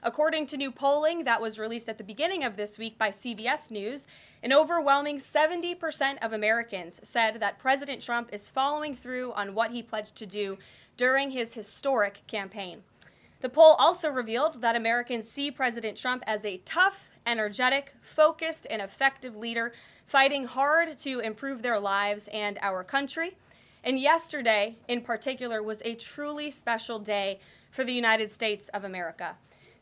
According to new polling that was released at the beginning of this week by CBS News, an overwhelming 70% of Americans said that President Trump is following through on what he pledged to do during his historic campaign. The poll also revealed that Americans see President Trump as a tough, energetic, focused, and effective leader fighting hard to improve their lives and our country. And yesterday, in particular, was a truly special day for the United States of America.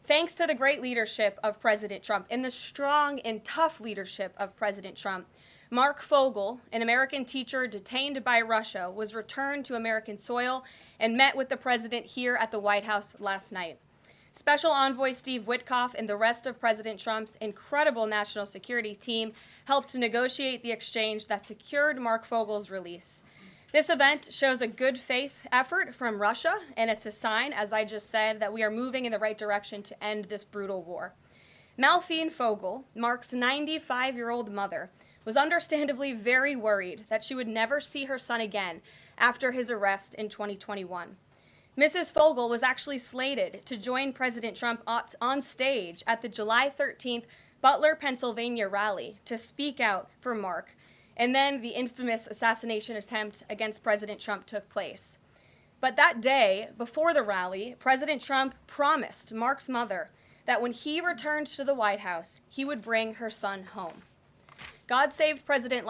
Thanks to the great leadership of President Trump and the strong and tough leadership of President Trump, Mark Fogle, an American teacher detained by Russia, was returned to American soil and met with the president here at the White House last night. Special Envoy Steve Witkoff and the rest of President Trump's incredible national security team helped to negotiate the exchange that secured Mark Fogle's release. This event shows a good faith effort from Russia, and it's a sign, as I just said, that we are moving in the right direction to end this brutal war. Malphine Fogle, Mark's 95-year-old mother, was understandably very worried that she would never see her son again after his arrest in 2021. Mrs. Fogle was actually slated to join President Trump on stage at the July 13th Butler, Pennsylvania rally to speak out for Mark, and then the infamous assassination attempt against President Trump took place. But that day, before the rally, President Trump promised Mark's mother that when he returned to the White House, he would bring her son home. God saved President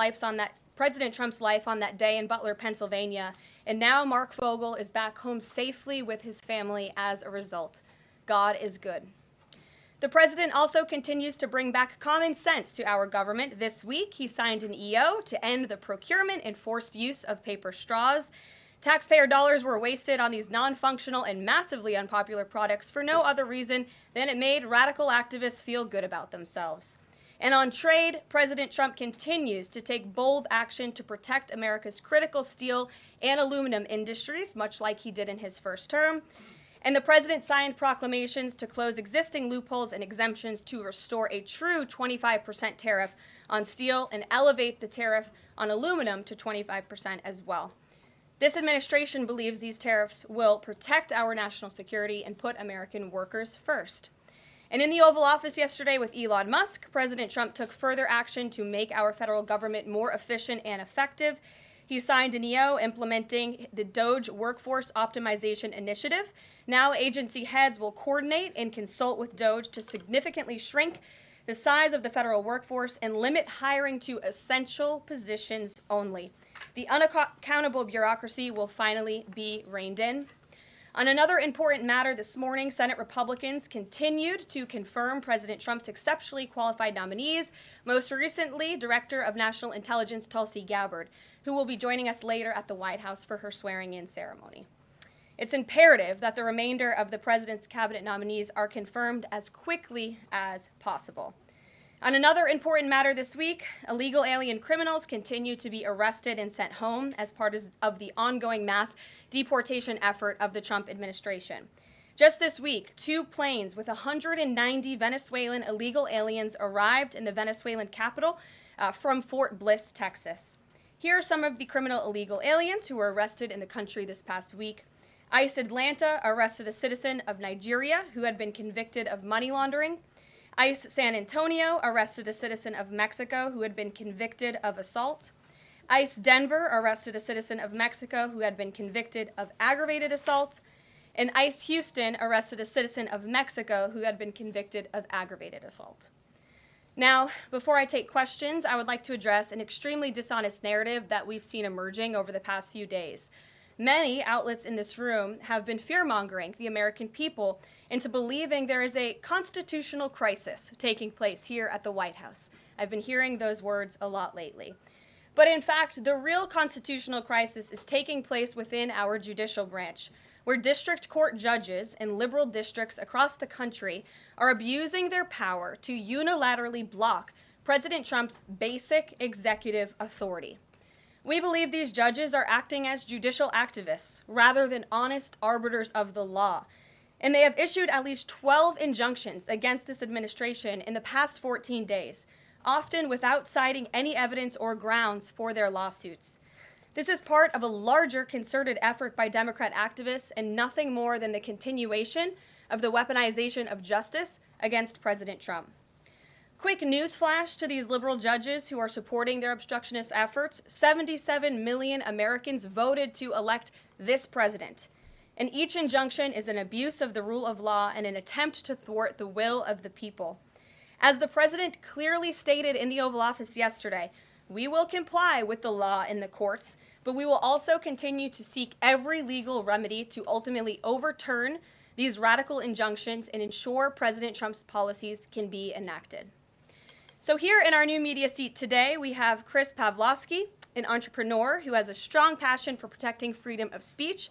Trump's life on that day in Butler, Pennsylvania, and now Mark Fogle is back home safely with his family as a result. God is good. The president also continues to bring back common sense to our government. This week, he signed an EO to end the procurement and forced use of paper straws. Taxpayer dollars were wasted on these non-functional and massively unpopular products for no other reason than it made radical activists feel good about themselves. And on trade, President Trump continues to take bold action to protect America's critical steel and aluminum industries, much like he did in his first term. And the president signed proclamations to close existing loopholes and exemptions to restore a true 25% tariff on steel and elevate the tariff on aluminum to 25% as well. This administration believes these tariffs will protect our national security and put American workers first. And in the Oval Office yesterday with Elon Musk, President Trump took further action to make our federal government more efficient and effective. He signed an EO implementing the DOGE Workforce Optimization Initiative. Now agency heads will coordinate and consult with DOGE to significantly shrink the size of the federal workforce and limit hiring to essential positions only. The unaccountable bureaucracy will finally be reined in. On another important matter this morning, Senate Republicans continued to confirm President Trump's exceptionally qualified nominees, most recently Director of National Intelligence Tulsi Gabbard, who will be joining us later at the White House for her swearing-in ceremony. It's imperative that the remainder of the president's cabinet nominees are confirmed as quickly as possible. On another important matter this week, illegal alien criminals continue to be arrested and sent home as part of the ongoing mass deportation effort of the Trump administration. Just this week, 2 planes with 190 Venezuelan illegal aliens arrived in the Venezuelan capital from Fort Bliss, Texas. Here are some of the criminal illegal aliens who were arrested in the country this past week. ICE Atlanta arrested a citizen of Nigeria who had been convicted of money laundering. ICE San Antonio arrested a citizen of Mexico who had been convicted of assault. ICE Denver arrested a citizen of Mexico who had been convicted of aggravated assault. And ICE Houston arrested a citizen of Mexico who had been convicted of aggravated assault. Now, before I take questions, I would like to address an extremely dishonest narrative that we've seen emerging over the past few days. Many outlets in this room have been fear-mongering the American people into believing there is a constitutional crisis taking place here at the White House. I've been hearing those words a lot lately. But in fact, the real constitutional crisis is taking place within our judicial branch, where district court judges in liberal districts across the country are abusing their power to unilaterally block President Trump's basic executive authority. We believe these judges are acting as judicial activists rather than honest arbiters of the law. And they have issued at least 12 injunctions against this administration in the past 14 days, often without citing any evidence or grounds for their lawsuits. This is part of a larger concerted effort by Democrat activists and nothing more than the continuation of the weaponization of justice against President Trump. Quick news flash to these liberal judges who are supporting their obstructionist efforts. 77 million Americans voted to elect this president. And each injunction is an abuse of the rule of law and an attempt to thwart the will of the people. As the president clearly stated in the Oval Office yesterday, we will comply with the law in the courts, but we will also continue to seek every legal remedy to ultimately overturn these radical injunctions and ensure President Trump's policies can be enacted. So here in our new media seat today, we have Chris Pavlovsky, an entrepreneur who has a strong passion for protecting freedom of speech.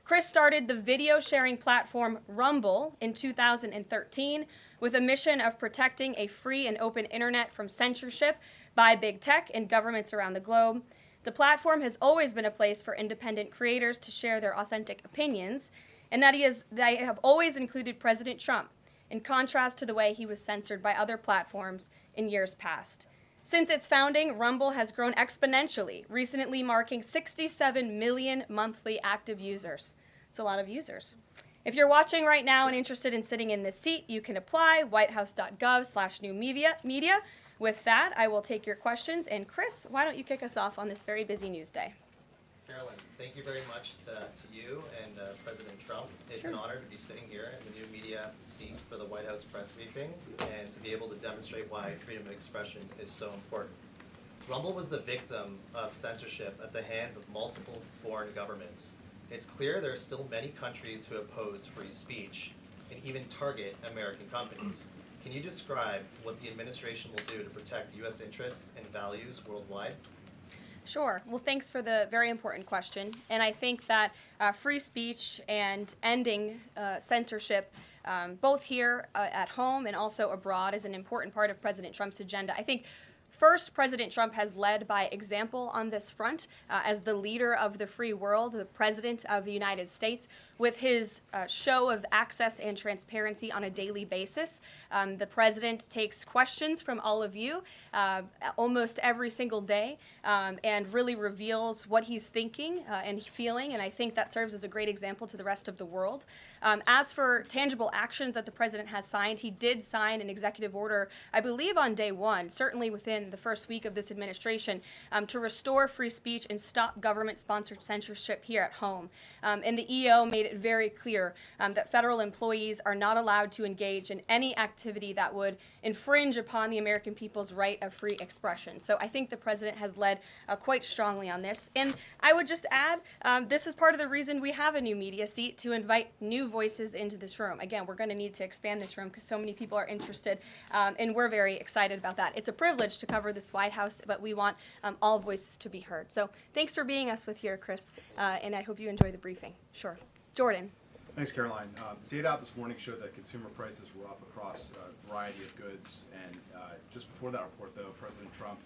Chris started the video sharing platform Rumble in 2013 with a mission of protecting a free and open internet from censorship by big tech and governments around the globe. The platform has always been a place for independent creators to share their authentic opinions, and they have always included President Trump, in contrast to the way he was censored by other platforms in years past. Since its founding, Rumble has grown exponentially, recently marking 67 million monthly active users. It's a lot of users. If you're watching right now and interested in sitting in this seat, you can apply, whitehouse.gov/new media. With that, I will take your questions. And Chris, why don't you kick us off on this very busy news day? Karoline, thank you very much to you and President Trump. It's an honor to be sitting here in the new media seat for the White House press briefing and to be able to demonstrate why freedom of expression is so important. Rumble was the victim of censorship at the hands of multiple foreign governments. It's clear there are still many countries who oppose free speech and even target American companies. Can you describe what the administration will do to protect U.S. interests and values worldwide? Sure. Well, thanks for the very important question. And I think that free speech and ending censorship, both here at home and also abroad, is an important part of President Trump's agenda. I think first, President Trump has led by example on this front as the leader of the free world, the President of the United States, with his show of access and transparency on a daily basis. The President takes questions from all of you almost every single day and really reveals what he's thinking and feeling, and I think that serves as a great example to the rest of the world. As for tangible actions that the President has signed, he did sign an executive order, I believe on day one, certainly within the first week of this administration, to restore free speech and stop government-sponsored censorship here at home. And the EO made it very clear that federal employees are not allowed to engage in any activity that would infringe upon the American people's right of free expression. So I think the President has led quite strongly on this. And I would just add, this is part of the reason we have a new media seat, to invite new voices into this room. Again, we're going to need to expand this room because so many people are interested, and we're very excited about that. It's a privilege to cover this White House, but we want all voices to be heard. So thanks for being us with here, Chris, and I hope you enjoy the briefing. Sure. Jordan. Thanks, Karoline. Data out this morning showed that consumer prices were up across a variety of goods, and just before that report, though, President Trump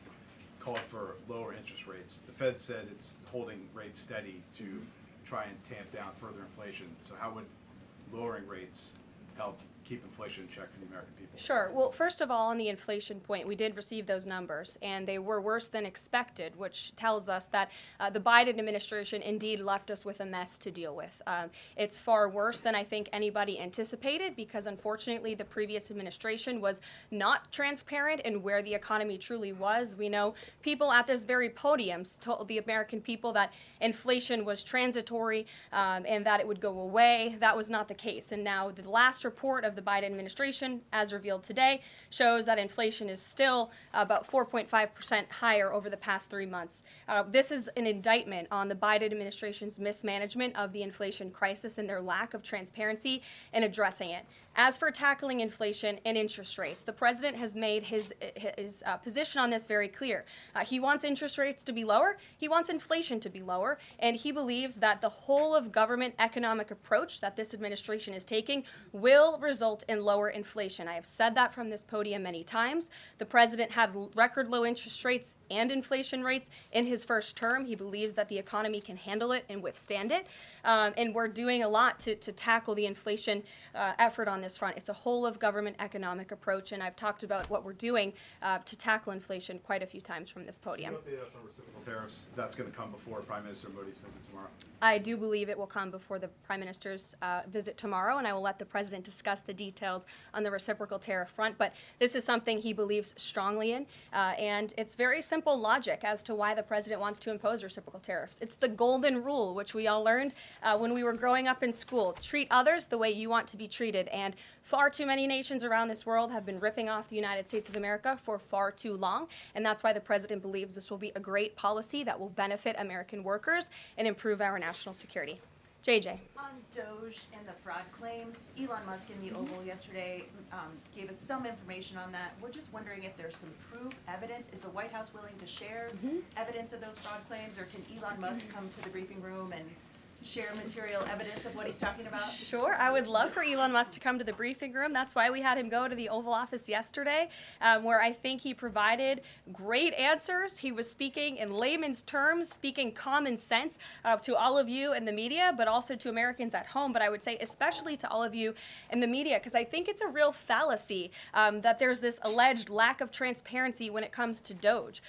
called for lower interest rates. The Fed said it's holding rates steady to try and tamp down further inflation. So how would lowering rates help keep inflation in check for the American people? Sure. Well, first of all, on the inflation point, we did receive those numbers, and they were worse than expected, which tells us that the Biden administration indeed left us with a mess to deal with. It's far worse than I think anybody anticipated, because unfortunately the previous administration was not transparent in where the economy truly was. We know people at this very podium told the American people that inflation was transitory and that it would go away. That was not the case. And now the last report of the Biden administration, as revealed today, shows that inflation is still about 4.5% higher over the past 3 months. This is an indictment on the Biden administration's mismanagement of the inflation crisis and their lack of transparency in addressing it. As for tackling inflation and interest rates, the President has made his position on this very clear. He wants interest rates to be lower, he wants inflation to be lower, and he believes that the whole of government economic approach that this administration is taking will result in lower inflation. I have said that from this podium many times. The President had record low interest rates and inflation rates in his first term. He believes that the economy can handle it and withstand it, and we're doing a lot to tackle the inflation effort on this front. It's a whole of government economic approach, and I've talked about what we're doing to tackle inflation quite a few times from this podium. Can you update us on reciprocal tariffs? That's going to come before Prime Minister Modi's visit tomorrow. I do believe it will come before the Prime Minister's visit tomorrow, and I will let the President discuss the details on the reciprocal tariff front. But this is something he believes strongly in, and it's very simple logic as to why the President wants to impose reciprocal tariffs. It's the golden rule, which we all learned when we were growing up in school. Treat others the way you want to be treated, and far too many nations around this world have been ripping off the United States of America for far too long, and that's why the President believes this will be a great policy that will benefit American workers and improve our national security. JJ. On Doge and the fraud claims, Elon Musk in the Oval yesterday gave us some information on that. We're just wondering if there's some proof, evidence. Is the White House willing to share evidence of those fraud claims, or can Elon Musk come to the briefing room and share material evidence of what he's talking about? Sure, I would love for Elon Musk to come to the briefing room. That's why we had him go to the Oval Office yesterday, where I think he provided great answers. He was speaking in layman's terms, speaking common sense to all of you in the media, but also to Americans at home. But I would say especially to all of you in the media, because I think it's a real fallacy that there's this alleged lack of transparency when it comes to Doge.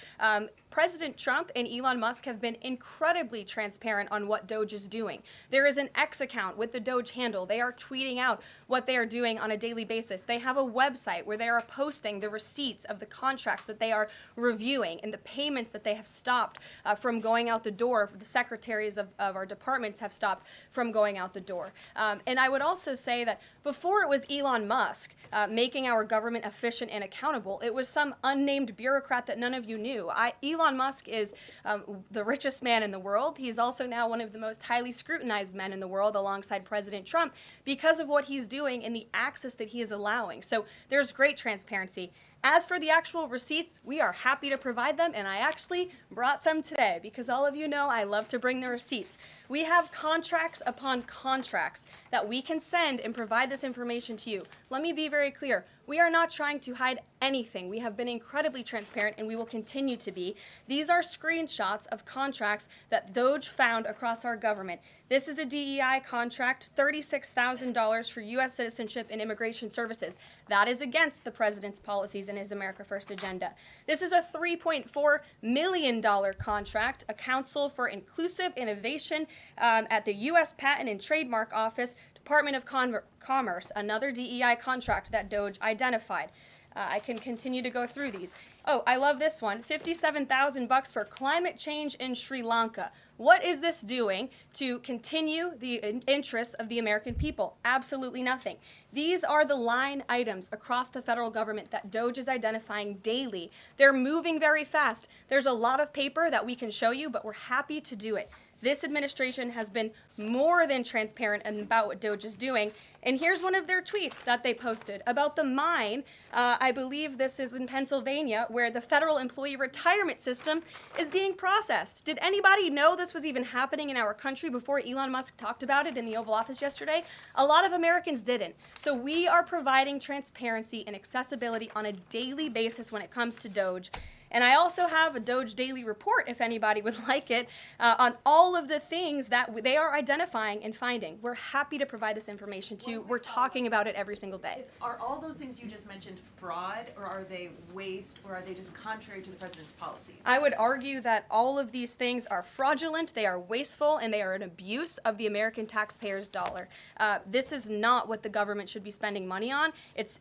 President Trump and Elon Musk have been incredibly transparent on what Doge is doing. There is an X account with the Doge handle. They are tweeting out what they are doing on a daily basis. They have a website where they are posting the receipts of the contracts that they are reviewing and the payments that they have stopped from going out the door. The secretaries of our departments have stopped from going out the door. And I would also say that before it was Elon Musk making our government efficient and accountable, it was some unnamed bureaucrat that none of you knew. Elon Musk is the richest man in the world. He's also now one of the most highly scrutinized men in the world alongside President Trump because of what he's doing and the access that he is allowing. So there's great transparency. As for the actual receipts, we are happy to provide them, and I actually brought some today because all of you know I love to bring the receipts. We have contracts upon contracts that we can send and provide this information to you. Let me be very clear. We are not trying to hide anything. We have been incredibly transparent, and we will continue to be. These are screenshots of contracts that Doge found across our government. This is a DEI contract, $36,000 for U.S. citizenship and immigration services. That is against the president's policies and his America First agenda. This is a $3.4 million contract, a Council for Inclusive Innovation at the U.S. Patent and Trademark Office, Department of Commerce, another DEI contract that Doge identified. I can continue to go through these. Oh, I love this one, $57,000 for climate change in Sri Lanka. What is this doing to continue the interests of the American people? Absolutely nothing. These are the line items across the federal government that Doge is identifying daily. They're moving very fast. There's a lot of paper that we can show you, but we're happy to do it. This administration has been more than transparent about what Doge is doing. And here's one of their tweets that they posted about the mine. I believe this is in Pennsylvania, where the federal employee retirement system is being processed. Did anybody know this was even happening in our country before Elon Musk talked about it in the Oval Office yesterday? A lot of Americans didn't. So we are providing transparency and accessibility on a daily basis when it comes to Doge. And I also have a Doge daily report, if anybody would like it, on all of the things that they are identifying and finding. We're happy to provide this information to you. We're talking about it every single day. Are all those things you just mentioned fraud, or are they waste, or are they just contrary to the president's policies? I would argue that all of these things are fraudulent, they are wasteful, and they are an abuse of the American taxpayer's dollar. This is not what the government should be spending money on. It's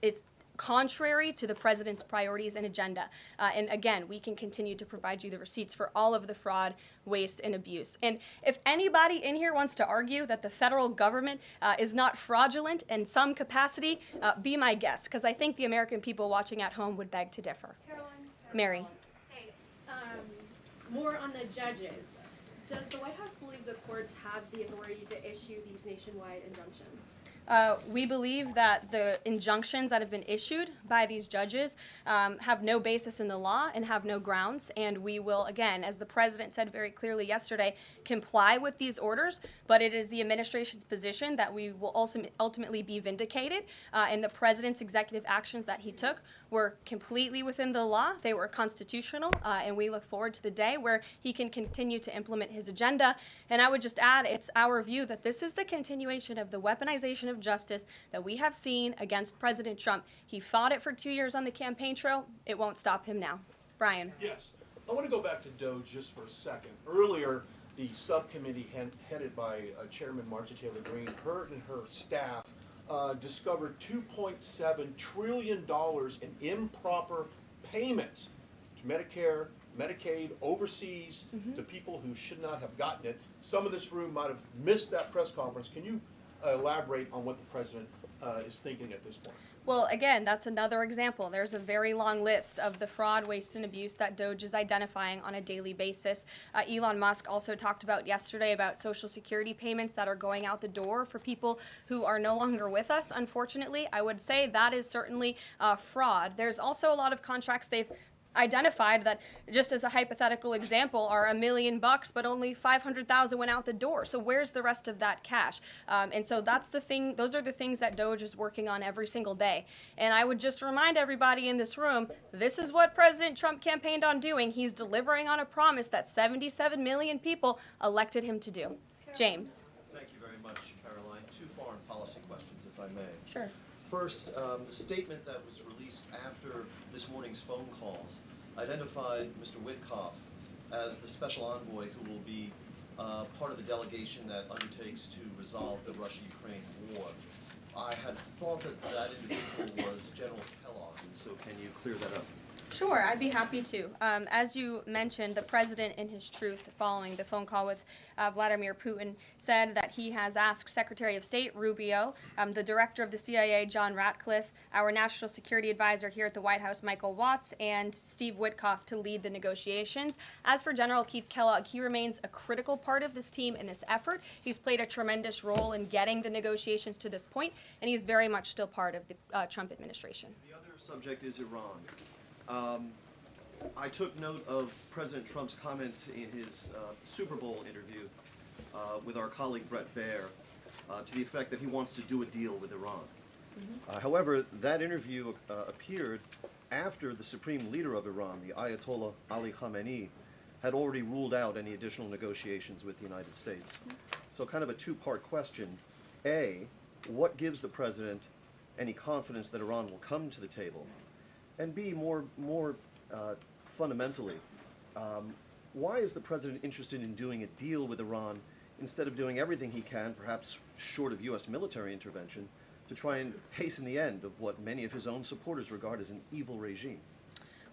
contrary to the president's priorities and agenda. And again, we can continue to provide you the receipts for all of the fraud, waste, and abuse. And if anybody in here wants to argue that the federal government is not fraudulent in some capacity, be my guest, because I think the American people watching at home would beg to differ. Caroline? Mary. Hey, more on the judges. Does the White House believe the courts have the authority to issue these nationwide injunctions? We believe that the injunctions that have been issued by these judges have no basis in the law and have no grounds, and we will, again, as the president said very clearly yesterday, comply with these orders, but it is the administration's position that we will ultimately be vindicated, and the president's executive actions that he took were completely within the law, they were constitutional, and we look forward to the day where he can continue to implement his agenda. And I would just add, it's our view that this is the continuation of the weaponization of of justice that we have seen against President Trump. He fought it for 2 years on the campaign trail. It won't stop him now. Brian. Yes. I want to go back to DOGE just for a second. Earlier, the subcommittee headed by Chairman Marjorie Taylor Greene, her and her staff discovered $2.7 trillion in improper payments to Medicare, Medicaid, overseas, to people who should not have gotten it. Some of this room might have missed that press conference. Can you elaborate on what the president is thinking at this point? Well, again, that's another example. There's a very long list of the fraud, waste, and abuse that DOGE is identifying on a daily basis. Elon Musk also talked about yesterday about Social Security payments that are going out the door for people who are no longer with us, unfortunately. I would say that is certainly fraud. There's also a lot of contracts they've identified that, just as a hypothetical example, are $1 million, but only 500,000 went out the door. So where's the rest of that cash? And so that's the thing. Those are the things that DOGE is working on every single day. And I would just remind everybody in this room, this is what President Trump campaigned on doing. He's delivering on a promise that 77 million people elected him to do. James. Thank you very much, Caroline. Two foreign policy questions, if I may. Sure. First, the statement that was released after this morning's phone calls identified Mr. Witkoff as the special envoy who will be part of the delegation that undertakes to resolve the Russia-Ukraine war. I had thought that that individual was General Kellogg, and so can you clear that up? Sure, I'd be happy to. As you mentioned, the president, in his truth, following the phone call with Vladimir Putin, said that he has asked Secretary of State Rubio, the director of the CIA, John Ratcliffe, our national security advisor here at the White House, Michael Watts, and Steve Witkoff to lead the negotiations. As for General Keith Kellogg, he remains a critical part of this team in this effort. He's played a tremendous role in getting the negotiations to this point, and he's very much still part of the Trump administration. The other subject is Iran. I took note of President Trump's comments in his Super Bowl interview with our colleague Brett Baer to the effect that he wants to do a deal with Iran. However, that interview appeared after the supreme leader of Iran, the Ayatollah Ali Khamenei, had already ruled out any additional negotiations with the United States. So kind of a two-part question. A, what gives the president any confidence that Iran will come to the table? And B, more fundamentally, why is the president interested in doing a deal with Iran instead of doing everything he can, perhaps short of U.S. military intervention, to try and hasten the end of what many of his own supporters regard as an evil regime?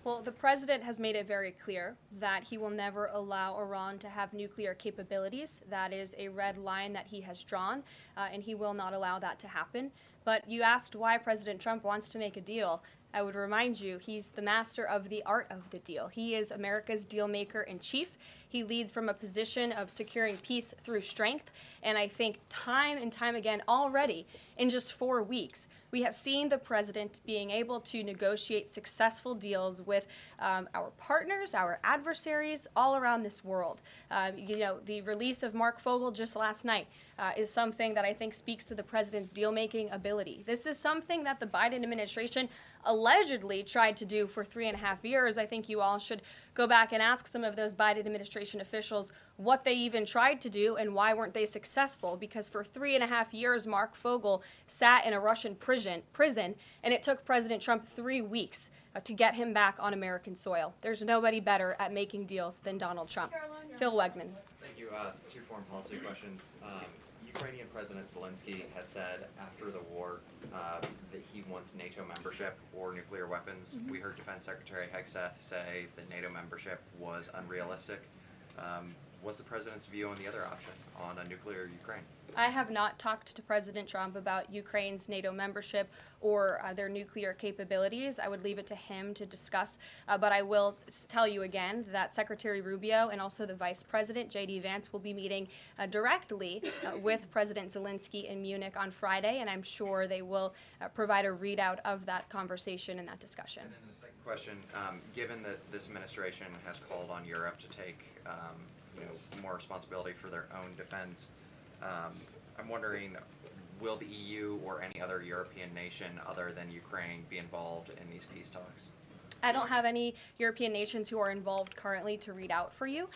Well, the president has made it very clear that he will never allow Iran to have nuclear capabilities. That is a red line that he has drawn, and he will not allow that to happen. But you asked why President Trump wants to make a deal. I would remind you, he's the master of the art of the deal. He is America's deal maker in chief. He leads from a position of securing peace through strength. And I think time and time again already, in just 4 weeks, we have seen the president being able to negotiate successful deals with our partners, our adversaries all around this world. The release of Mark Fogle just last night is something that I think speaks to the president's deal-making ability. This is something that the Biden administration allegedly tried to do for 3.5 years. I think you all should go back and ask some of those Biden administration officials what they even tried to do and why weren't they successful, because for 3.5 years Mark Fogle sat in a Russian prison and it took President Trump 3 weeks to get him back on American soil. There's nobody better at making deals than Donald Trump. Phil Wegman. Thank you. Two foreign policy questions. Ukrainian President Zelensky has said after the war that he wants NATO membership or nuclear weapons. We heard Defense Secretary Hegseth say that NATO membership was unrealistic. What's the president's view on the other option, on a nuclear Ukraine? I have not talked to President Trump about Ukraine's NATO membership or their nuclear capabilities. I would leave it to him to discuss. But I will tell you again that Secretary Rubio and also the Vice President, J.D. Vance, will be meeting directly with President Zelensky in Munich on Friday, and I'm sure they will provide a readout of that conversation and that discussion. And then the second question, given that this administration has called on Europe to take more responsibility for their own defense, I'm wondering, will the EU or any other European nation other than Ukraine be involved in these peace talks? I don't have any European nations who are involved currently to read out for you.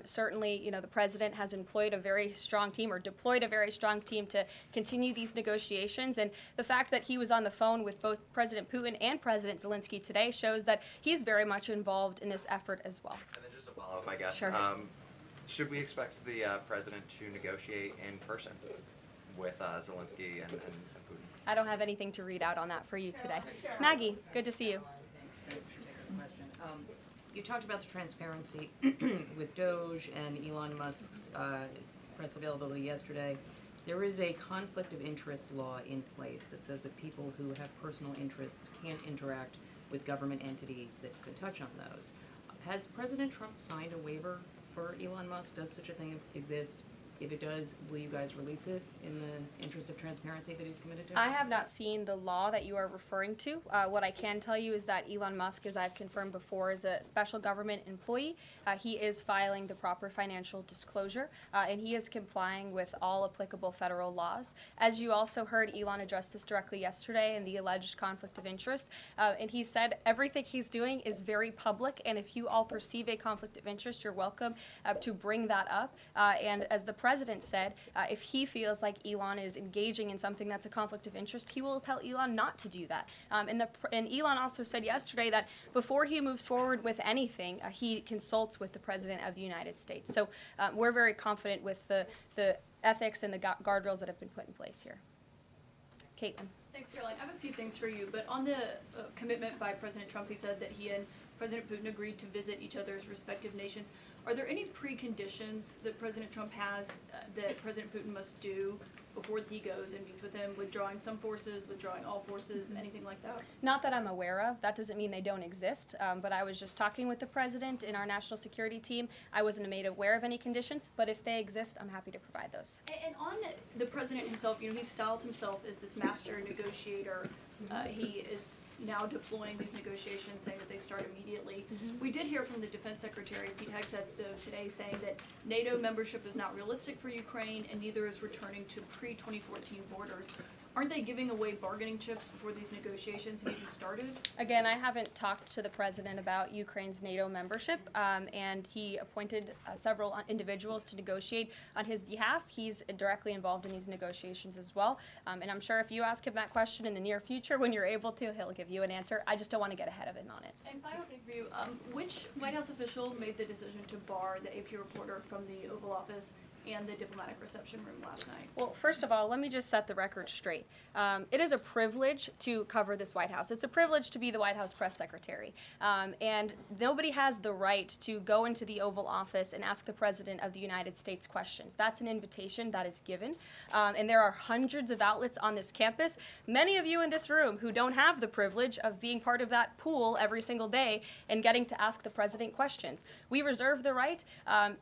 Certainly, you know, the president has employed a very strong team or deployed a very strong team to continue these negotiations. And the fact that he was on the phone with both President Putin and President Zelensky today shows that he's very much involved in this effort as well. And then just a follow-up, I guess. Sure. Should we expect the president to negotiate in person with Zelensky and Putin? I don't have anything to read out on that for you today. Maggie, good to see you. Thanks for taking the question. You talked about the transparency with Doge and Elon Musk's press availability yesterday. There is a conflict of interest law in place that says that people who have personal interests can't interact with government entities that could touch on those. Has President Trump signed a waiver for Elon Musk? Does such a thing exist? If it does, will you guys release it in the interest of transparency that he's committed to? I have not seen the law that you are referring to. What I can tell you is that Elon Musk, as I've confirmed before, is a special government employee. He is filing the proper financial disclosure, and he is complying with all applicable federal laws. As you also heard, Elon address this directly yesterday in the alleged conflict of interest, and he said everything he's doing is very public, and if you all perceive a conflict of interest, you're welcome to bring that up. And as the president said, if he feels like Elon is engaging in something that's a conflict of interest, he will tell Elon not to do that. And Elon also said yesterday that before he moves forward with anything, he consults with the President of the United States. So we're very confident with the ethics and the guardrails that have been put in place here. Caitlin. Thanks, Caroline. I have a few things for you, but on the commitment by President Trump, he said that he and President Putin agreed to visit each other's respective nations. Are there any preconditions that President Trump has that President Putin must do before he goes and meets with him, withdrawing some forces, withdrawing all forces, anything like that? Not that I'm aware of. That doesn't mean they don't exist, but I was just talking with the president in our national security team. I wasn't made aware of any conditions, but if they exist, I'm happy to provide those. And on the president himself, you know, he styles himself as this master negotiator. He is now deploying these negotiations, saying that they start immediately. We did hear from the Defense Secretary, Pete Hegseth, though, today saying that NATO membership is not realistic for Ukraine and neither is returning to pre-2014 borders. Aren't they giving away bargaining chips before these negotiations have even started? Again, I haven't talked to the president about Ukraine's NATO membership, and he appointed several individuals to negotiate on his behalf. He's directly involved in these negotiations as well, and I'm sure if you ask him that question in the near future, when you're able to, he'll give you an answer. I just don't want to get ahead of him on it. And final thing for you, which White House official made the decision to bar the AP reporter from the Oval Office and the diplomatic reception room last night? Well, first of all, let me just set the record straight. It is a privilege to cover this White House. It's a privilege to be the White House press secretary. And nobody has the right to go into the Oval Office and ask the President of the United States questions. That's an invitation that is given. And there are hundreds of outlets on this campus, many of you in this room who don't have the privilege of being part of that pool every single day and getting to ask the President questions. We reserve the right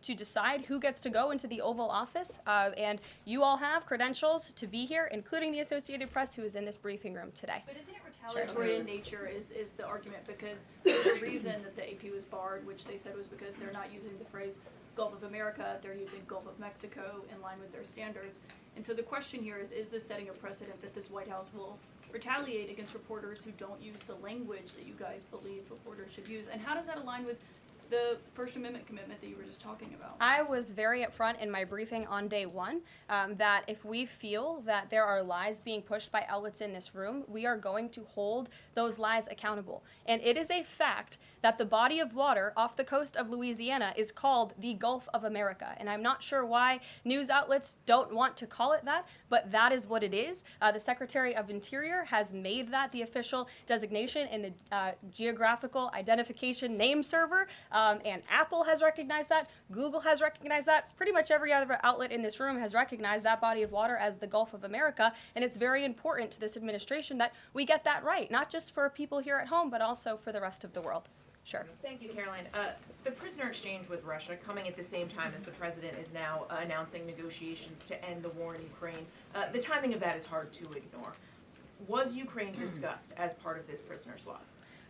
to decide who gets to go into the Oval Office, and you all have credentials to be here, including the Associated Press, who is in this briefing room today. But isn't it retaliatory in nature is the argument, because the reason that the AP was barred, which they said was because they're not using the phrase Gulf of America, they're using Gulf of Mexico in line with their standards. And so the question here is this setting a precedent that this White House will retaliate against reporters who don't use the language that you guys believe reporters should use? And how does that align with the First Amendment commitment that you were just talking about? I was very upfront in my briefing on day one that if we feel that there are lies being pushed by outlets in this room, we are going to hold those lies accountable. And it is a fact that the body of water off the coast of Louisiana is called the Gulf of America. And I'm not sure why news outlets don't want to call it that, but that is what it is. The Secretary of Interior has made that the official designation in the geographical identification name server. And Apple has recognized that, Google has recognized that, pretty much every other outlet in this room has recognized that body of water as the Gulf of America, and it's very important to this administration that we get that right, not just for people here at home, but also for the rest of the world. Sure. Thank you, Caroline. The prisoner exchange with Russia coming at the same time as the president is now announcing negotiations to end the war in Ukraine. The timing of that is hard to ignore. Was Ukraine discussed as part of this prisoner swap?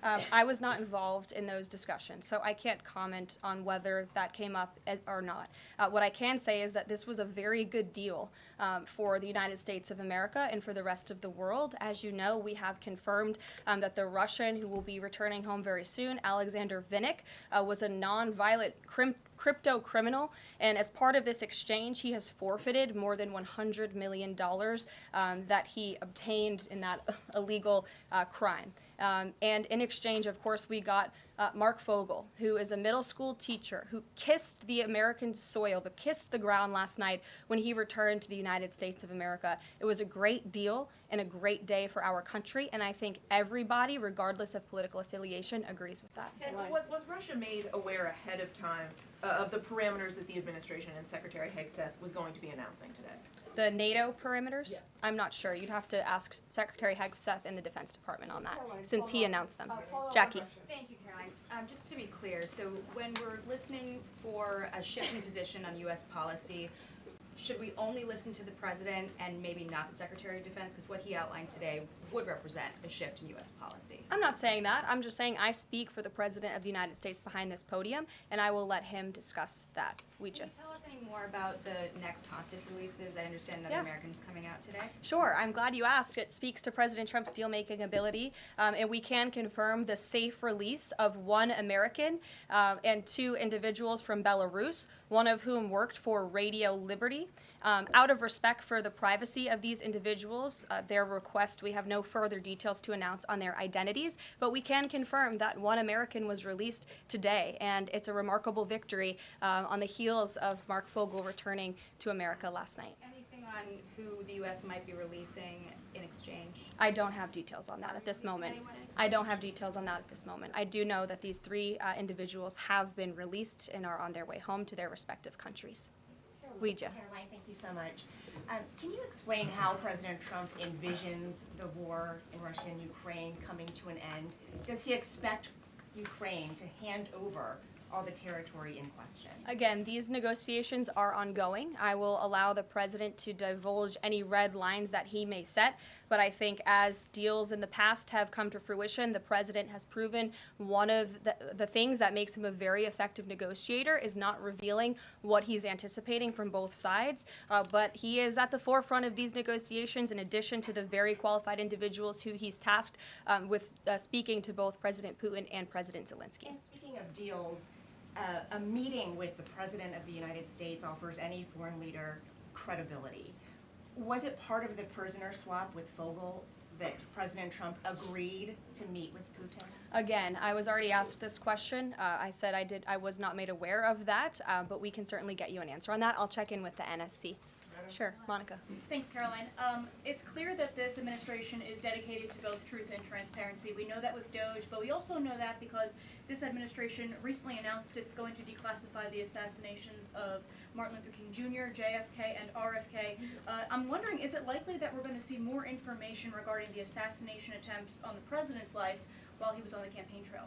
I was not involved in those discussions, so I can't comment on whether that came up or not. What I can say is that this was a very good deal for the United States of America and for the rest of the world. As you know, we have confirmed that the Russian who will be returning home very soon, Alexander Vinnik, was a non-violent crypto criminal, and as part of this exchange, he has forfeited more than $100 million that he obtained in that illegal crime. And in exchange, of course, we got Mark Fogle, who is a middle school teacher who kissed the American soil, but kissed the ground last night when he returned to the United States of America. It was a great deal and a great day for our country, and I think everybody, regardless of political affiliation, agrees with that. And was Russia made aware ahead of time of the parameters that the administration and Secretary Hegseth was going to be announcing today? The NATO perimeters? Yes. I'm not sure. You'd have to ask Secretary Hegseth in the Defense Department on that, since he announced them. Jackie. Thank you, Caroline. Just to be clear, so when we're listening for a shift in position on U.S. policy, should we only listen to the president and maybe not the Secretary of Defense? Because what he outlined today would represent a shift in U.S. policy. I'm not saying that. I'm just saying I speak for the President of the United States behind this podium, and I will let him discuss that. Can you tell us any more about the next hostage releases? I understand another Yeah. American's coming out today. Sure. I'm glad you asked. It speaks to President Trump's deal-making ability, and we can confirm the safe release of one American and two individuals from Belarus, one of whom worked for Radio Liberty. Out of respect for the privacy of these individuals, their request, we have no further details to announce on their identities, but we can confirm that one American was released today, and it's a remarkable victory on the heels of Mark Fogle returning to America last night. Anything on who the U.S. might be releasing in exchange? I don't have details on that at this moment. I don't have details on that at this moment. I do know that these three individuals have been released and are on their way home to their respective countries. Ouija. Caroline, thank you so much. Can you explain how President Trump envisions the war in Russia and Ukraine coming to an end? Does he expect Ukraine to hand over all the territory in question? Again, these negotiations are ongoing. I will allow the president to divulge any red lines that he may set, but I think as deals in the past have come to fruition, the president has proven one of the things that makes him a very effective negotiator is not revealing what he's anticipating from both sides, but he is at the forefront of these negotiations in addition to the very qualified individuals who he's tasked with speaking to both President Putin and President Zelensky. And speaking of deals, a meeting with the President of the United States offers any foreign leader credibility. Was it part of the prisoner swap with Fogle that President Trump agreed to meet with Putin? Again, I was already asked this question. I said I was not made aware of that, but we can certainly get you an answer on that. I'll check in with the NSC. Sure, Monica. Thanks, Caroline. It's clear that this administration is dedicated to both truth and transparency. We know that with Doge, but we also know that because this administration recently announced it's going to declassify the assassinations of Martin Luther King Jr., JFK, and RFK. I'm wondering, is it likely that we're going to see more information regarding the assassination attempts on the president's life while he was on the campaign trail?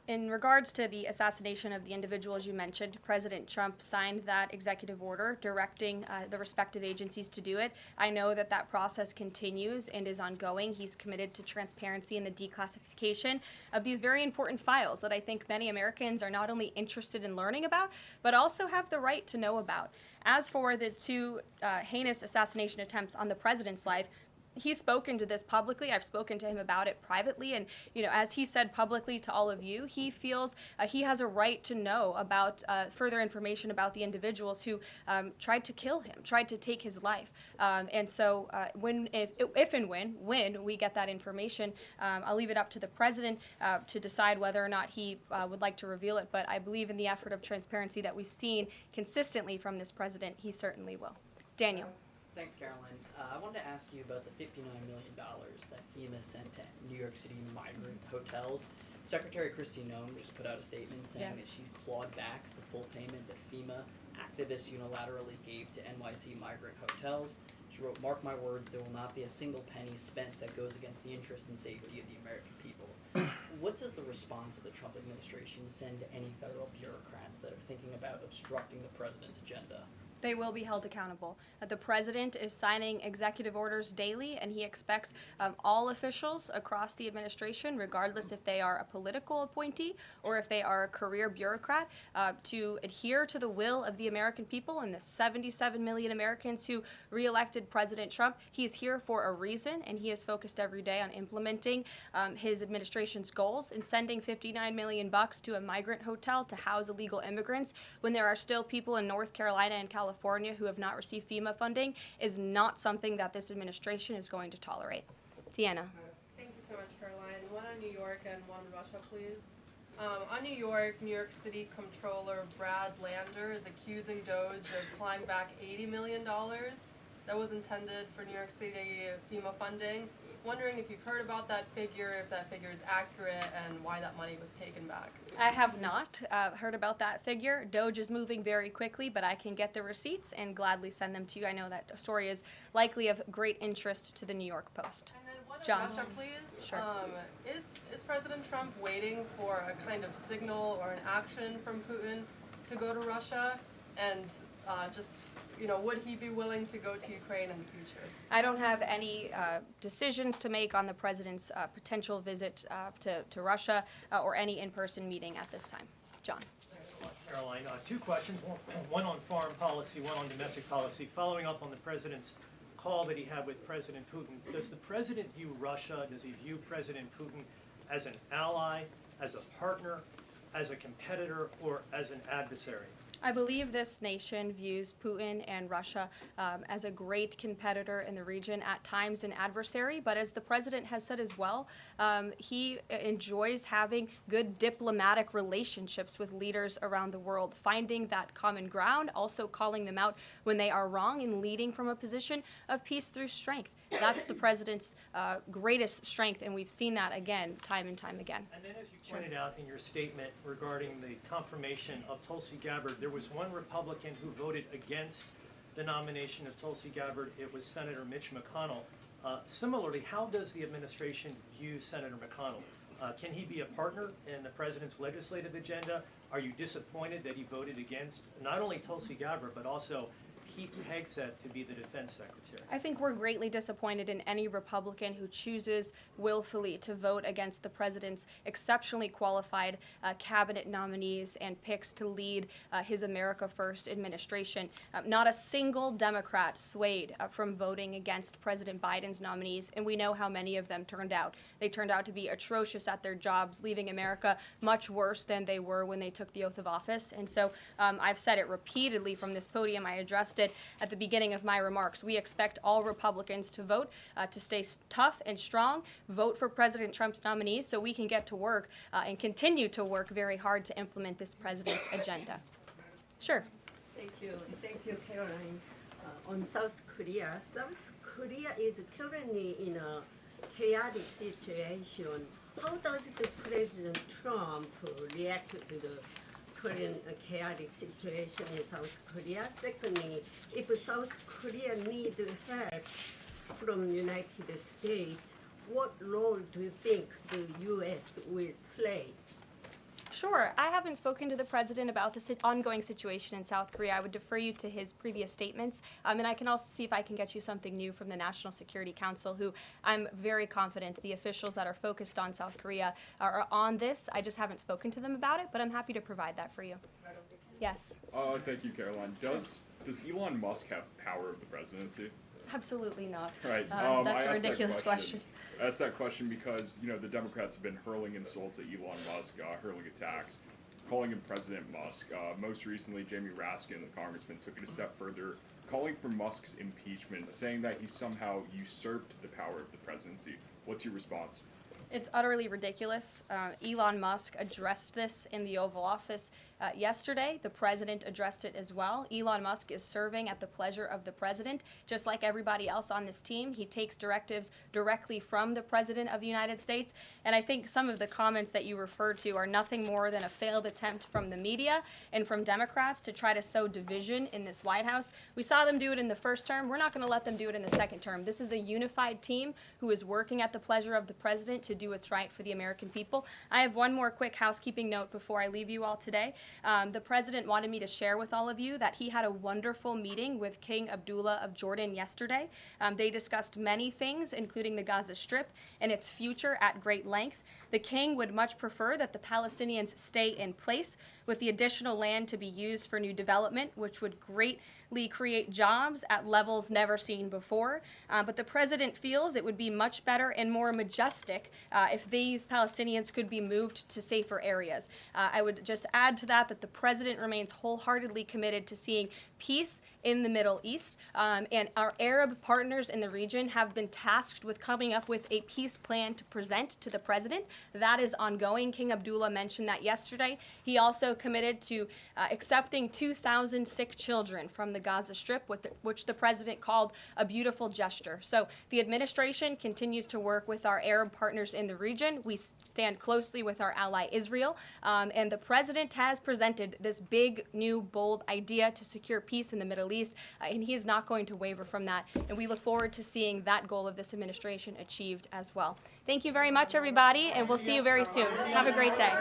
In regards to the assassination of the individuals you mentioned, President Trump signed that executive order directing the respective agencies to do it. I know that that process continues and is ongoing. He's committed to transparency in the declassification of these very important files that I think many Americans are not only interested in learning about, but also have the right to know about. As for the two heinous assassination attempts on the president's life, he's spoken to this publicly. I've spoken to him about it privately, and as he said publicly to all of you, he feels he has a right to know about further information about the individuals who tried to kill him, tried to take his life. And so, if and when we get that information, I'll leave it up to the president to decide whether or not he would like to reveal it. But I believe in the effort of transparency that we've seen consistently from this president, he certainly will. Daniel. Thanks, Caroline. I wanted to ask you about the $59 million that FEMA sent to New York City migrant hotels. Secretary Kristi Noem just put out a statement saying that she's clawed back the full payment that FEMA activists unilaterally gave to NYC migrant hotels. She wrote, "Mark my words, there will not be a single penny spent that goes against the interest and safety of the American people." What does the response of the Trump administration send to any federal bureaucrats that are thinking about obstructing the president's agenda? They will be held accountable. The president is signing executive orders daily, and he expects all officials across the administration, regardless if they are a political appointee or if they are a career bureaucrat, to adhere to the will of the American people and the 77 million Americans who re-elected President Trump. He is here for a reason, and he is focused every day on implementing his administration's goals and sending $59 million to a migrant hotel to house illegal immigrants when there are still people in North Carolina and California who have not received FEMA funding is not something that this administration is going to tolerate. Deanna. Thank you so much, Caroline. One on New York and one on Russia, please. On New York City Comptroller Brad Lander is accusing DOJ of clawing back $80 million that was intended for New York City FEMA funding. Wondering if you've heard about that figure, if that figure is accurate, and why that money was taken back. I have not heard about that figure. DOJ is moving very quickly, but I can get the receipts and gladly send them to you. I know that story is likely of great interest to the New York Post. And then one on John. Russia, please. Sure. Is President Trump waiting for a kind of signal or an action from Putin to go to Russia? And would he be willing to go to Ukraine in the future? I don't have any decisions to make on the president's potential visit to Russia or any in-person meeting at this time. John. Thanks so much, Caroline. Two questions, one on foreign policy, one on domestic policy. Following up on the president's call that he had with President Putin, does the president view Russia, does he view President Putin as an ally, as a partner, as a competitor, or as an adversary? I believe this nation views Putin and Russia as a great competitor in the region, at times an adversary, but as the president has said as well, he enjoys having good diplomatic relationships with leaders around the world, finding that common ground, also calling them out when they are wrong, and leading from a position of peace through strength. That's the president's greatest strength, and we've seen that again, time and time again. And then as you pointed out in your statement regarding the confirmation of Tulsi Gabbard, there was one Republican who voted against the nomination of Tulsi Gabbard. It was Senator Mitch McConnell. Similarly, how does the administration view Senator McConnell? Can he be a partner in the president's legislative agenda? Are you disappointed that he voted against not only Tulsi Gabbard, but also Pete Hegseth to be the defense secretary? I think we're greatly disappointed in any Republican who chooses willfully to vote against the president's exceptionally qualified cabinet nominees and picks to lead his America First administration. Not a single Democrat swayed from voting against President Biden's nominees, and we know how many of them turned out. They turned out to be atrocious at their jobs, leaving America much worse than they were when they took the oath of office. And so I've said it repeatedly from this podium. I addressed it at the beginning of my remarks. We expect all Republicans to vote, to stay tough and strong, vote for President Trump's nominees so we can get to work and continue to work very hard to implement this president's agenda. Sure. Thank you, Caroline. On South Korea is currently in a chaotic situation. How does the President Trump react to the current chaotic situation in South Korea? Secondly, if South Korea needs help from United States, what role do you think the U.S. will play? Sure. I haven't spoken to the president about the ongoing situation in South Korea. I would defer you to his previous statements. And I can also see if I can get you something new from the National Security Council, who I'm very confident the officials that are focused on South Korea are on this. I just haven't spoken to them about it, but I'm happy to provide that for you. Yes. Thank you, Caroline. Does Elon Musk have power of the presidency? Absolutely not. Right. That's a ridiculous question. I asked that question because, the Democrats have been hurling insults at Elon Musk, hurling attacks, calling him President Musk. Most recently, Jamie Raskin, the congressman, took it a step further, calling for Musk's impeachment, saying that he somehow usurped the power of the presidency. What's your response? It's utterly ridiculous. Elon Musk addressed this in the Oval Office yesterday. The president addressed it as well. Elon Musk is serving at the pleasure of the president, just like everybody else on this team. He takes directives directly from the president of the United States. And I think some of the comments that you referred to are nothing more than a failed attempt from the media and from Democrats to try to sow division in this White House. We saw them do it in the first term. We're not going to let them do it in the second term. This is a unified team who is working at the pleasure of the president to do what's right for the American people. I have one more quick housekeeping note before I leave you all today. The president wanted me to share with all of you that he had a wonderful meeting with King Abdullah of Jordan yesterday. They discussed many things, including the Gaza Strip and its future at great length. The king would much prefer that the Palestinians stay in place, with the additional land to be used for new development, which would greatly create jobs at levels never seen before. But the president feels it would be much better and more majestic if these Palestinians could be moved to safer areas. I would just add to that that the president remains wholeheartedly committed to seeing peace in the Middle East, and our Arab partners in the region have been tasked with coming up with a peace plan to present to the president. That is ongoing. King Abdullah mentioned that yesterday. He also committed to accepting 2,000 sick children from the Gaza Strip, which the president called a beautiful gesture. So the administration continues to work with our Arab partners in the region. We stand closely with our ally Israel, and the president has presented this big, new, bold idea to secure peace in the Middle East, and he is not going to waver from that. And we look forward to seeing that goal of this administration achieved as well. Thank you very much, everybody, and we'll see you very soon. Have a great day.